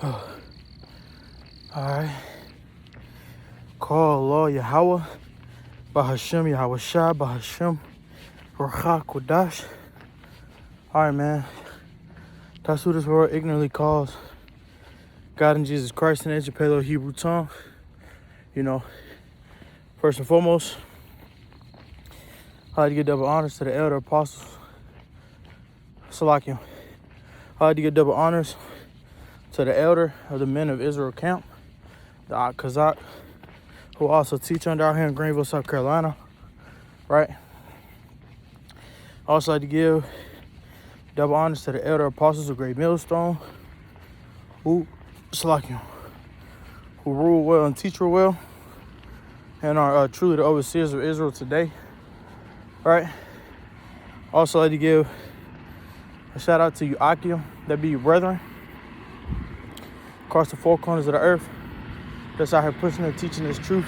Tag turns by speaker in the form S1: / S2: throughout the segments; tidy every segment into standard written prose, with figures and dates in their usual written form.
S1: Alright. Call Allah Yahweh, Bahashem Yahweh Shah, Bahashem, Ruach Kodash. Alright, man. That's who this world ignorantly calls God and Jesus Christ in the ancient Paleo Hebrew tongue. You know, first and foremost, I'd like to give double honors to the elder apostles. Salakim. I'd like to give double honors to the elder of the men of Israel camp, the Kazak, who also teach under out here in Greenville, South Carolina. Right? I also like to give double honors to the elder apostles of Great Millstone, who rule well and teach well, and are truly the overseers of Israel today. Right? Also like to give a shout out to you, Akim, that be your brethren across the four corners of the earth, that's out here pushing and teaching this truth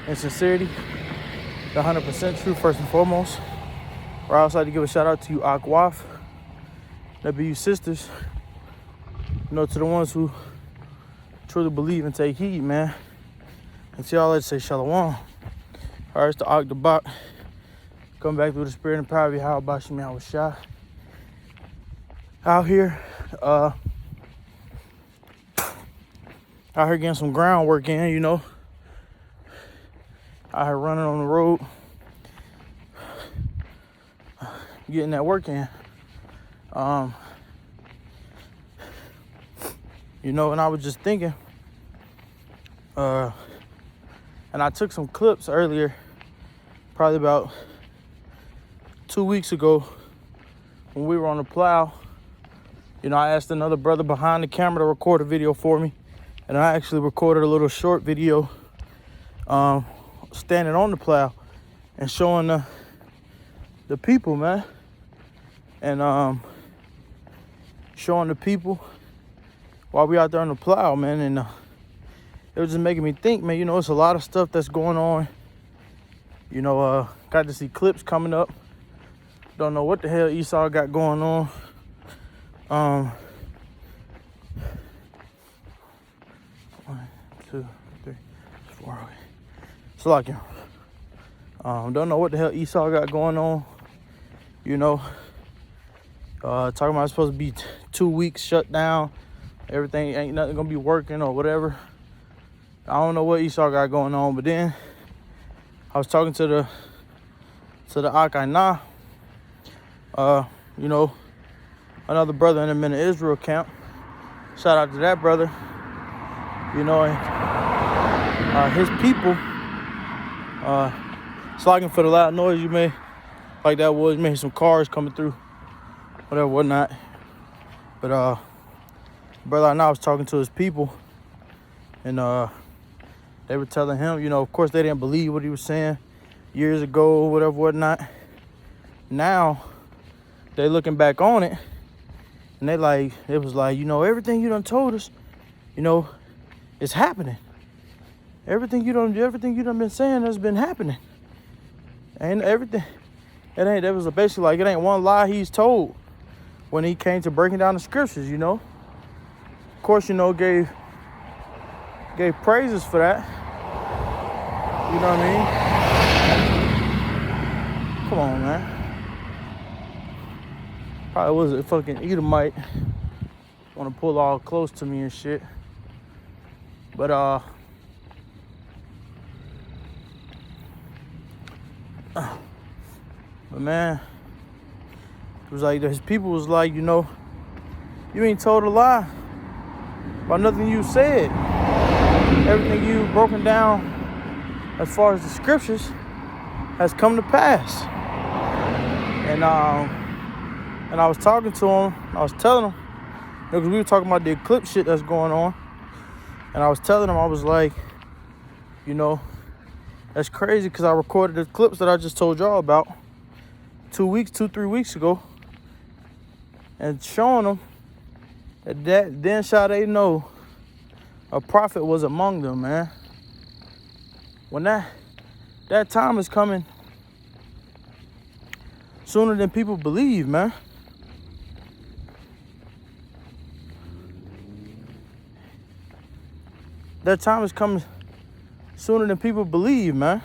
S1: and sincerity, the 100% truth first and foremost. I also like to give a shout out to you, Akwaf, that be you sisters, you know, to the ones who truly believe and take heed, man. And to y'all, let's say shalom. All right, it's the Akdabat. Come back through the spirit and power of Yahweh Bashim Yahweh Shah. Out here getting some groundwork in, you know. Out here running on the road, getting that work in. You know, and I was just thinking, and I took some clips earlier, probably about 2 weeks ago when we were on the plow. You know, I asked another brother behind the camera to record a video for me, and I actually recorded a little short video standing on the plow and showing the people, man, and showing the people while we out there on the plow, man. And it was just making me think, man, you know, it's a lot of stuff that's going on. You know, got to see clips coming up. Don't know what the hell Esau got going on. 1, 2, 3, 4. Okay. So like, don't know what the hell Esau got going on. You know, talking about it's supposed to be 2 weeks shut down. Everything ain't nothing gonna be working or whatever. I don't know what Esau got going on, but then I was talking to the Akaina, you know, another brother in the men of Israel camp. Shout out to that brother. You know, and his people, slogging for the loud noise you may, like that was, maybe some cars coming through, whatever, whatnot. But brother I know was talking to his people, and they were telling him, you know, of course they didn't believe what he was saying years ago, whatever, whatnot. Now they looking back on it, and it was like, you know, everything you done told us, you know, it's happening. Everything you done been saying has been happening. And everything, it was basically like, it ain't one lie he's told when he came to breaking down the scriptures, you know. Of course, you know, gave praises for that. You know what I mean? Come on, man. Probably was a fucking Edomite. Want to pull all close to me and shit. But man, it was like his people was like, you know, you ain't told a lie about nothing you said. Everything you broken down as far as the scriptures has come to pass. And I was talking to him, I was telling him, because we were talking about the eclipse shit that's going on. And I was telling him, I was like, you know, that's crazy, because I recorded the clips that I just told y'all about 3 weeks ago, and showing them that then shall they know a prophet was among them, man. When that time is coming sooner than people believe, man. That time is coming sooner than people believe, man.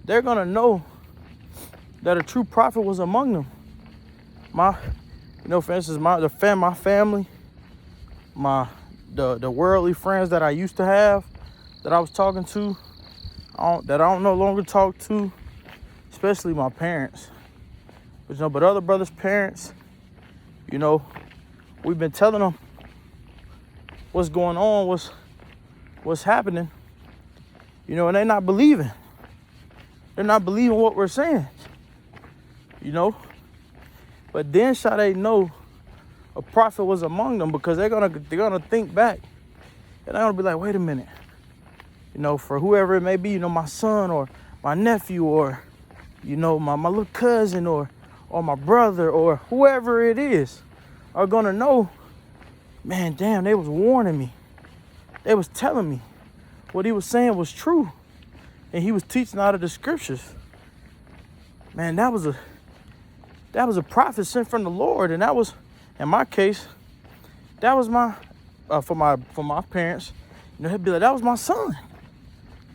S1: They're gonna know that a true prophet was among them. For instance, my family, the worldly friends that I used to have, that I was talking to, that I don't no longer talk to, especially my parents. But other brothers' parents, we've been telling them what's going on, what's happening, and they're not believing. They're not believing what we're saying, But then shall they know a prophet was among them, because they're gonna think back, and they're gonna be like, wait a minute, for whoever it may be, my son or my nephew or my little cousin or my brother or whoever it is, are gonna know, man, damn, they was warning me. They was telling me what he was saying was true. And he was teaching out of the scriptures. Man, that was a prophet sent from the Lord. And that was, in my case, that was for my parents, he'd be like, that was my son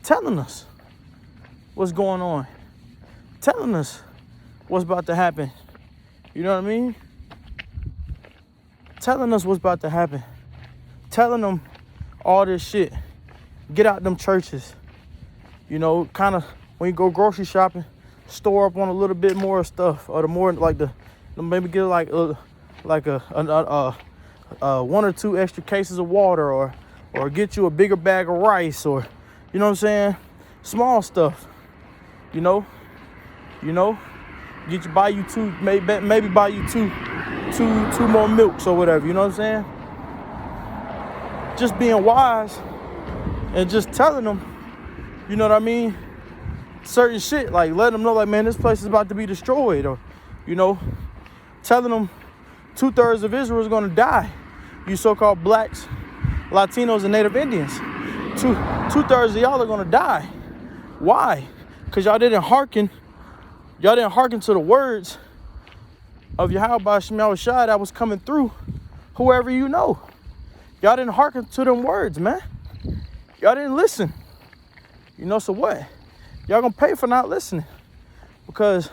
S1: telling us what's going on, telling us what's about to happen. You know what I mean? Telling us what's about to happen. Telling them all this shit. Get out them churches. Kind of when you go grocery shopping, store up on a little bit more stuff, or maybe get like a 1 or 2 extra cases of water, or get you a bigger bag of rice, or you know what I'm saying, small stuff. Buy you two, maybe buy you two more milks or whatever. You know what I'm saying? Just being wise and just telling them, you know what I mean, certain shit, like letting them know, like, man, this place is about to be destroyed, or telling them 2/3 of Israel is going to die. You so-called blacks, Latinos, and Native Indians, 2/3 of y'all are going to die. Why? Because y'all didn't hearken to the words of Yahweh Shema Shai that was coming through whoever you know. Y'all didn't hearken to them words, man. Y'all didn't listen. So what? Y'all gonna pay for not listening. Because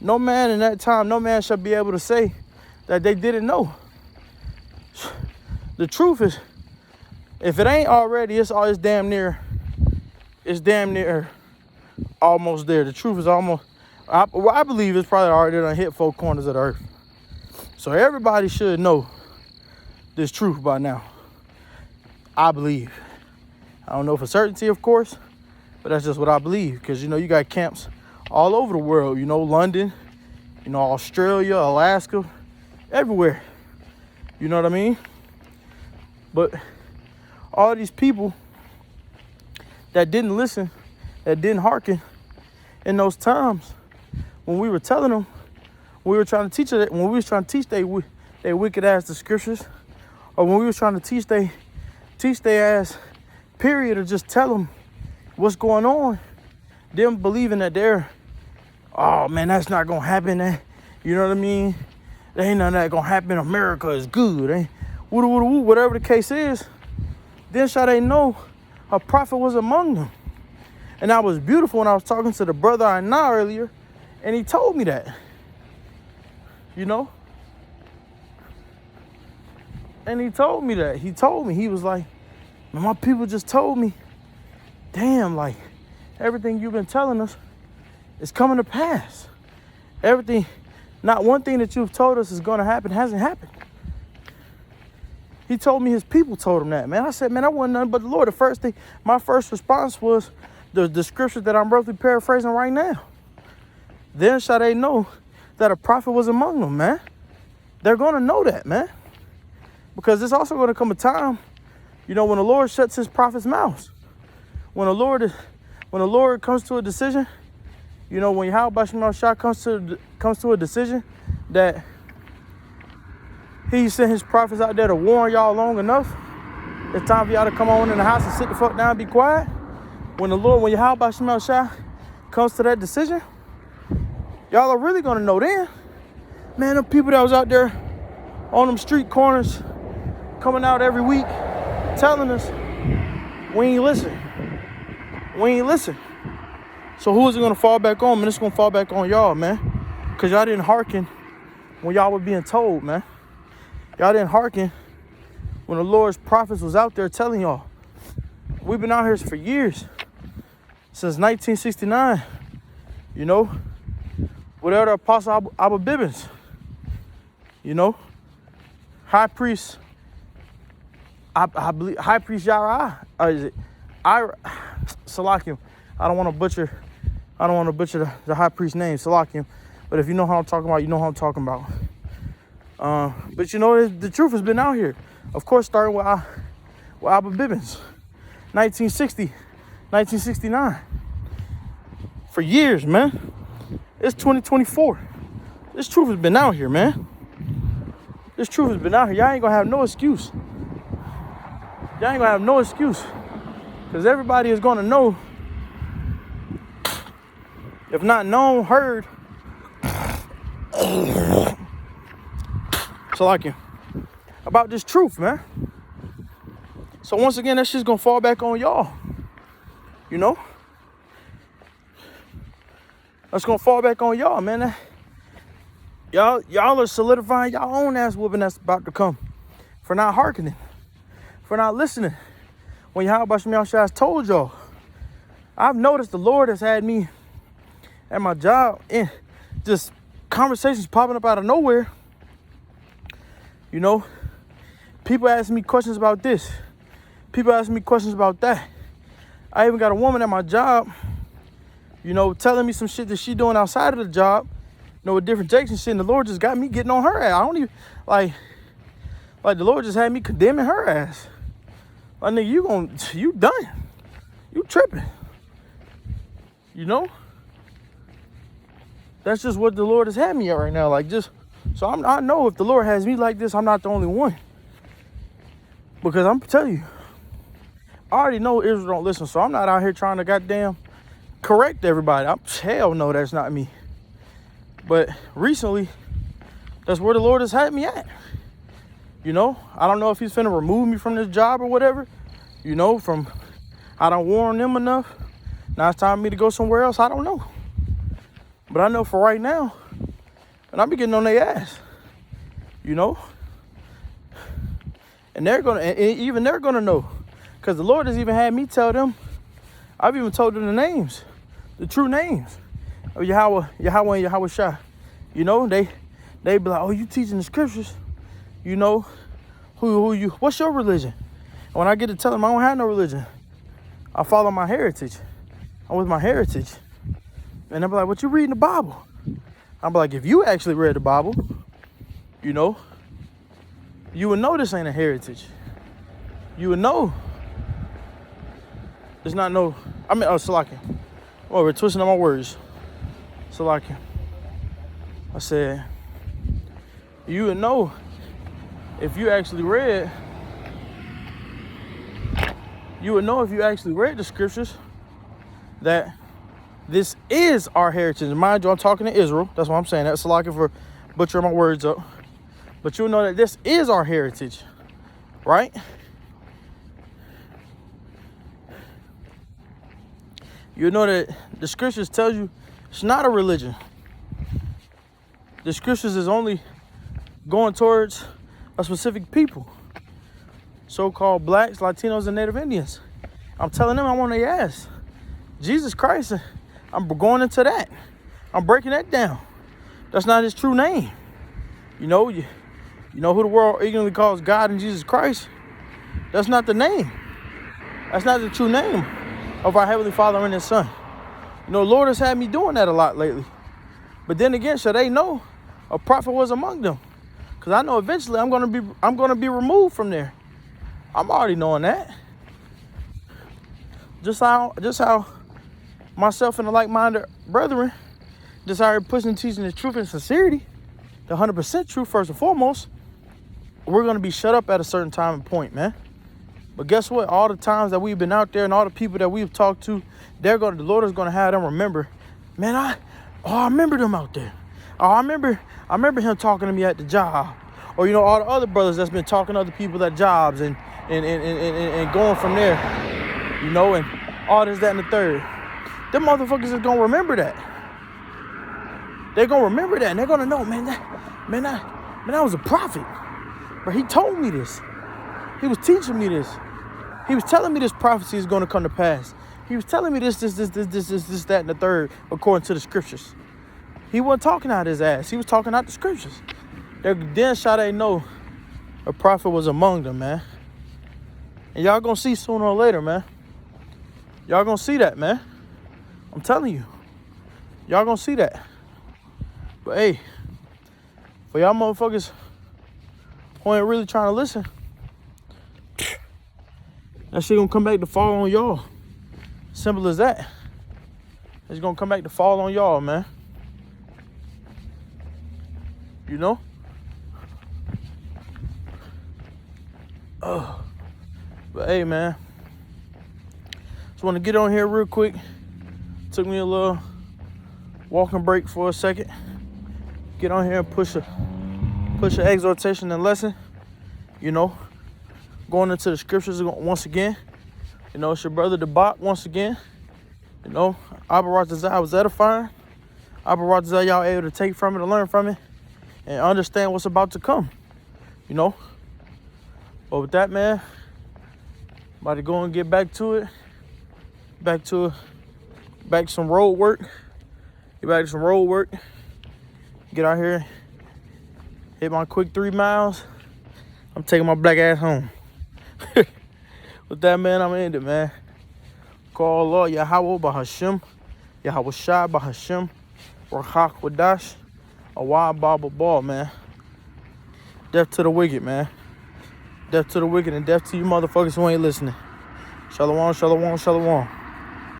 S1: no man in that time, no man shall be able to say that they didn't know. The truth is, if it ain't already, it's damn near almost there. The truth is almost, I believe it's probably already done hit 4 corners of the earth. So everybody should know this truth by now. I believe. I don't know for certainty, of course, but that's just what I believe. Because, you got camps all over the world, London, Australia, Alaska, everywhere. You know what I mean? But all these people that didn't listen, that didn't hearken in those times, when we were telling them, we were trying to teach it, when we was trying to teach they wicked ass the scriptures, or when we was trying to teach they ass, period, or just tell them what's going on, them believing that oh man, that's not gonna happen. You know what I mean? There ain't nothing that gonna happen. America is good. Whatever the case is, then shall they know a prophet was among them. And that was beautiful when I was talking to the brother I know earlier, and he told me that. And he told me that. He was like, man, my people just told me, damn, like, everything you've been telling us is coming to pass. Everything, not one thing that you've told us is going to happen hasn't happened. He told me his people told him that, man. I said, man, I wasn't nothing but the Lord. My first response was the scripture that I'm roughly paraphrasing right now. Then shall they know that a prophet was among them, man. They're going to know that, man. Because there's also going to come a time, when the Lord shuts his prophets' mouths. When the Lord comes to a decision, when Yahweh Shema Shai comes to a decision that he sent his prophets out there to warn y'all long enough, it's time for y'all to come on in the house and sit the fuck down and be quiet. When Yahweh Shema Shai comes to that decision, y'all are really going to know then. Man, the people that was out there on them street corners, coming out every week, telling us We ain't listen. We ain't listen. So who is it gonna fall back on, man? It's gonna fall back on y'all, man. Cause y'all didn't hearken when y'all were being told, man. Y'all didn't hearken when the Lord's prophets was out there telling y'all. We've been out here for years. Since 1969. You know? Without the Apostle Abba Bibbins. You know? High priest, I believe, High priest Yara, is it? Salakim. I don't want to butcher the high priest's name, Salakim. But if you know how I'm talking about, you know how I'm talking about. But you know, the truth has been out here. Of course, starting with Abba Bibbins, 1960, 1969. For years, man. It's 2024. This truth has been out here, man. This truth has been out here. Y'all ain't gonna have no excuse. Y'all ain't gonna have no excuse. Because everybody is gonna know. If not known, heard. So like you. About this truth, man. So once again, that shit's gonna fall back on y'all. You know? That's gonna fall back on y'all, man. Y'all are solidifying y'all own ass whooping that's about to come. For not hearkening. For not listening. When Yahweh Shemel Shai told y'all. I've noticed the Lord has had me at my job and just conversations popping up out of nowhere. You know, people asking me questions about this. People asking me questions about that. I even got a woman at my job, you know, telling me some shit that she doing outside of the job, you know, with different jakes and shit. And the Lord just got me getting on her ass. I don't even, like the Lord just had me condemning her ass. Like, nigga, you done. You tripping. You know? That's just what the Lord has had me at right now. Like, just, so I know if the Lord has me like this, I'm not the only one. Because I'm telling you, I already know Israel don't listen, so I'm not out here trying to goddamn correct everybody. Hell no, that's not me. But recently, that's where the Lord has had me at. You know, I don't know if he's finna remove me from this job or whatever. You know, I don't warn them enough. Now it's time for me to go somewhere else. I don't know. But I know for right now, and I be getting on their ass. You know? And even they're gonna know. Because the Lord has even had me tell them, I've even told them the names, the true names of Yahweh and Yahweh Shai. You know, they be like, oh, you teaching the scriptures? You know, what's your religion? And when I get to tell them I don't have no religion, I follow my heritage. I'm with my heritage. And they'll be like, what you reading the Bible? I'm like, if you actually read the Bible, you know, you would know this ain't a heritage. You would know. It's not no, Salakia. Oh, we're twisting up my words. Salakia. I said, you would know if you actually read, the scriptures that this is our heritage. And mind you, I'm talking to Israel. That's what I'm saying. That's Salakia for butchering my words up. But you'll know that this is our heritage, right? You know that the scriptures tell you it's not a religion. The scriptures is only going towards a specific people. So-called blacks, Latinos, and Native Indians. I'm telling them I want their ass. Jesus Christ, I'm going into that. I'm breaking that down. That's not his true name. You know who the world ignorantly calls God and Jesus Christ? That's not the name. That's not the true name of our Heavenly Father and his Son. You know, the Lord has had me doing that a lot lately. But then again, so they know a prophet was among them. Because I know eventually I'm gonna be removed from there. I'm already knowing that. Just how myself and the like-minded brethren decided pushing and teaching the truth and sincerity, the 100% truth first and foremost, we're gonna be shut up at a certain time and point, man. But guess what? All the times that we've been out there and all the people that we've talked to, the Lord is gonna have them remember, man, I remember them out there. Oh, I remember him talking to me at the job. Or, all the other brothers that's been talking to other people at jobs and going from there, and all this, that, and the third. Them motherfuckers is going to remember that. They're going to remember that, and they're going to know, man, I was a prophet. But he told me this. He was teaching me this. He was telling me this prophecy is going to come to pass. He was telling me this, that, and the third, according to the scriptures. He wasn't talking out his ass. He was talking out the scriptures. Then shall they know a prophet was among them, man. And y'all gonna see sooner or later, man. Y'all gonna see that, man. I'm telling you. Y'all gonna see that. But hey, for y'all motherfuckers who ain't really trying to listen, that shit gonna come back to fall on y'all. Simple as that. It's gonna come back to fall on y'all, man. But hey, man, just want to get on here real quick. Took me a little walking break for a second. Get on here and push a exhortation and lesson. Going into the scriptures once again. It's your brother Debak once again. Abarat was edifying. Abarat y'all able to take from it and learn from it and understand what's about to come. But with that, man, about to go and get back to it. Back to some road work. Get back to some road work. Get out here. Hit my quick 3 miles. I'm taking my black ass home. With that, man, I'm in it, man. Call Allah Yahweh Bahashim. Yahweh Shai Bahashim. Rahak Wadash. Awad Baba Ball, man. Death to the wicked, man. Death to the wicked and death to you motherfuckers who ain't listening. Shalom, shalom, shalom.